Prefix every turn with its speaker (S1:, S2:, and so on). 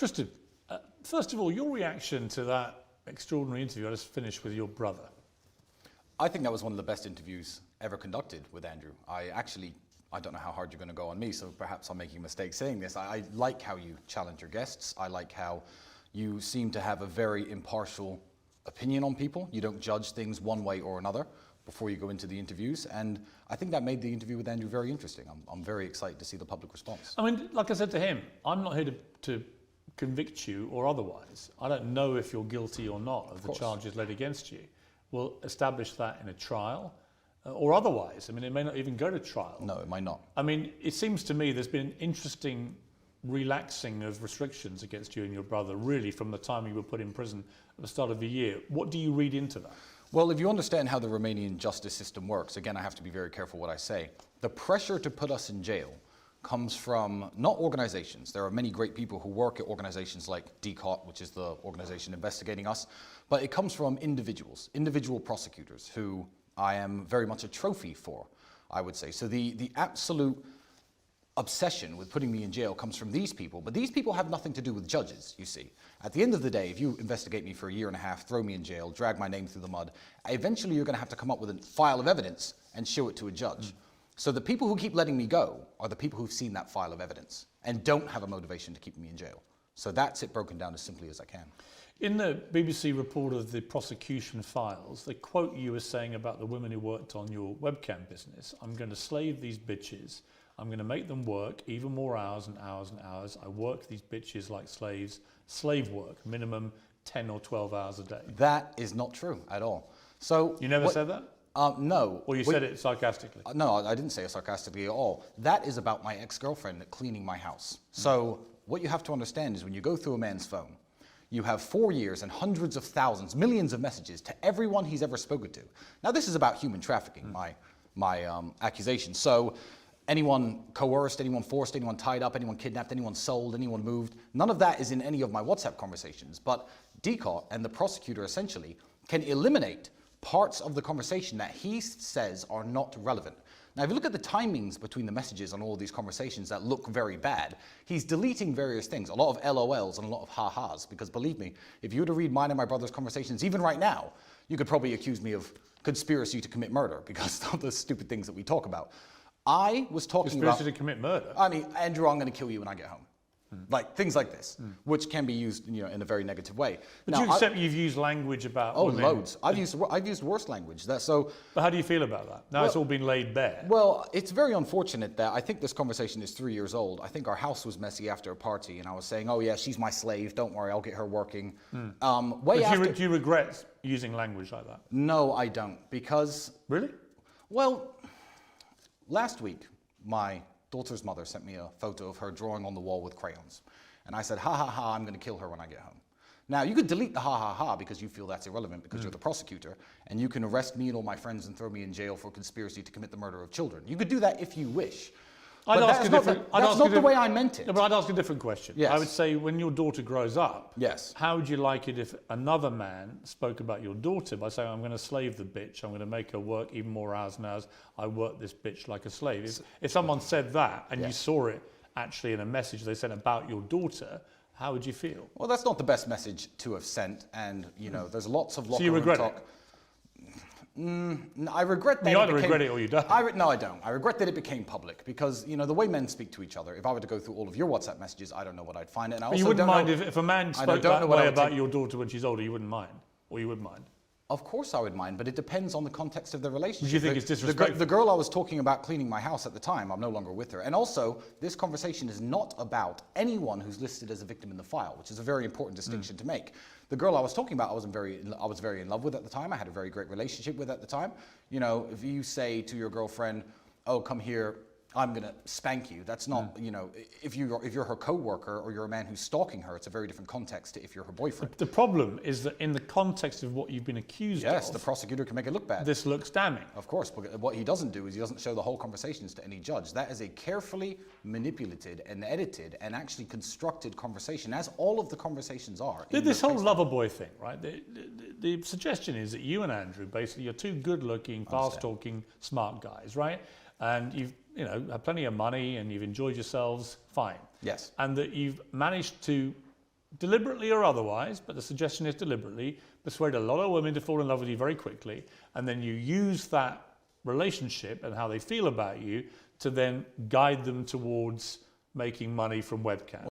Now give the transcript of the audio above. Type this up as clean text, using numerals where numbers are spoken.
S1: Tristan, first of all, your reaction to that extraordinary interview I just finished with your brother.
S2: I think that was one of the best interviews ever conducted with Andrew. I don't know how hard you're going to go on me, so perhaps I'm making a mistake saying this. I like how you challenge your guests. I like how you seem to have a very impartial opinion on people. You don't judge things one way or another before you go into the interviews. And I think that made the interview with Andrew very interesting. I'm very excited to see the public response.
S1: I mean, like I said to him, I'm not here to convict you or otherwise. I don't know if you're guilty or not of the charges laid against you. We'll establish that in a trial or otherwise. I mean, it may not even go to trial.
S2: No, it might not.
S1: I mean, it seems to me there's been an interesting relaxing of restrictions against you and your brother, really, from the time you were put in prison at the start of the year. What do you read into that?
S2: Well, if you understand how the Romanian justice system works, again, I have to be very careful what I say. The pressure to put us in jail comes from not organizations. There are many great people who work at organizations like DCOT, which is the organization investigating us, but it comes from individual prosecutors who I am very much a trophy for, I would say. So the absolute obsession with putting me in jail comes from these people, but these people have nothing to do with judges, you see. At the end of the day, if you investigate me for a year and a half, throw me in jail, drag my name through the mud, eventually you're going to have to come up with a file of evidence and show it to a judge. So the people who keep letting me go are the people who've seen that file of evidence and don't have a motivation to keep me in jail. So that's it broken down as simply as I can.
S1: In the BBC report of the prosecution files, they quote you as saying about the women who worked on your webcam business, I'm going to slave these bitches. I'm going to make them work even more hours and hours and hours. I work these bitches like slaves. Slave work, minimum 10 or 12 hours a day.
S2: That is not true at all. So
S1: you never said that?
S2: No.
S1: Or you said it sarcastically?
S2: No, I didn't say it sarcastically at all. That is about my ex-girlfriend cleaning my house. So what you have to understand is when you go through a man's phone, you have 4 years and hundreds of thousands, millions of messages to everyone he's ever spoken to. Now this is about human trafficking, my accusation. So anyone coerced, anyone forced, anyone tied up, anyone kidnapped, anyone sold, anyone moved, none of that is in any of my WhatsApp conversations. But DCOT and the prosecutor essentially can eliminate parts of the conversation that he says are not relevant. Now, if you look at the timings between the messages on all of these conversations that look very bad, he's deleting various things, a lot of LOLs and a lot of ha-has, because believe me, if you were to read mine and my brother's conversations, even right now, you could probably accuse me of conspiracy to commit murder because of the stupid things that we talk about. I was talking about...
S1: Conspiracy to commit murder?
S2: I mean, Andrew, I'm going to kill you when I get home. Like things like this, which can be used, in a very negative way.
S1: But now, you accept you've used language about women?
S2: Loads. I've used worse language. But
S1: how do you feel about that? Now it's all been laid bare.
S2: Well, it's very unfortunate that I think this conversation is 3 years old. I think our house was messy after a party, and I was saying, "Oh yeah, she's my slave. Don't worry, I'll get her working."
S1: Do you regret using language like that?
S2: No, I don't, because
S1: really,
S2: well, last week my daughter's mother sent me a photo of her drawing on the wall with crayons. And I said, ha ha ha, I'm going to kill her when I get home. Now, you could delete the ha ha ha because you feel that's irrelevant because you're the prosecutor, and you can arrest me and all my friends and throw me in jail for conspiracy to commit the murder of children. You could do that if you wish. But that's not the way I meant it.
S1: No, but I'd ask a different question.
S2: Yes.
S1: I would say when your daughter grows up,
S2: yes,
S1: how would you like it if another man spoke about your daughter by saying, I'm going to slave the bitch, I'm going to make her work even more hours and hours, I work this bitch like a slave. If someone said that and you saw it actually in a message they sent about your daughter, how would you feel?
S2: Well, that's not the best message to have sent, and there's lots of locker
S1: room talk.
S2: So you regret it? I regret that.
S1: You either regret it or you don't.
S2: No, I don't. I regret that it became public because, the way men speak to each other, if I were to go through all of your WhatsApp messages, I don't know what I'd find. And I also
S1: you wouldn't mind if a man spoke that way about your daughter when she's older, you wouldn't mind? Or you would mind?
S2: Of course I would mind, but it depends on the context of the relationship.
S1: Do you think it's disrespectful?
S2: The girl I was talking about cleaning my house at the time, I'm no longer with her. And also, this conversation is not about anyone who's listed as a victim in the file, which is a very important distinction to make. The girl I was talking about, I was very in love with at the time. I had a very great relationship with at the time. If you say to your girlfriend, "Oh, come here, I'm gonna spank you," that's not, if you're her co-worker or you're a man who's stalking her, it's a very different context to if you're her boyfriend.
S1: The problem is that in the context of what you've been accused of,
S2: yes, the prosecutor can make it look bad.
S1: This looks damning.
S2: Of course, but what he doesn't do is he doesn't show the whole conversations to any judge. That is a carefully manipulated and edited and actually constructed conversation, as all of the conversations are.
S1: This whole lover boy thing, right? The suggestion is that you and Andrew, basically, you're two good-looking, fast-talking, smart guys, right? And you've have plenty of money and you've enjoyed yourselves, fine.
S2: Yes.
S1: And that you've managed to deliberately or otherwise, but the suggestion is deliberately, persuade a lot of women to fall in love with you very quickly, and then you use that relationship and how they feel about you to then guide them towards making money from webcams.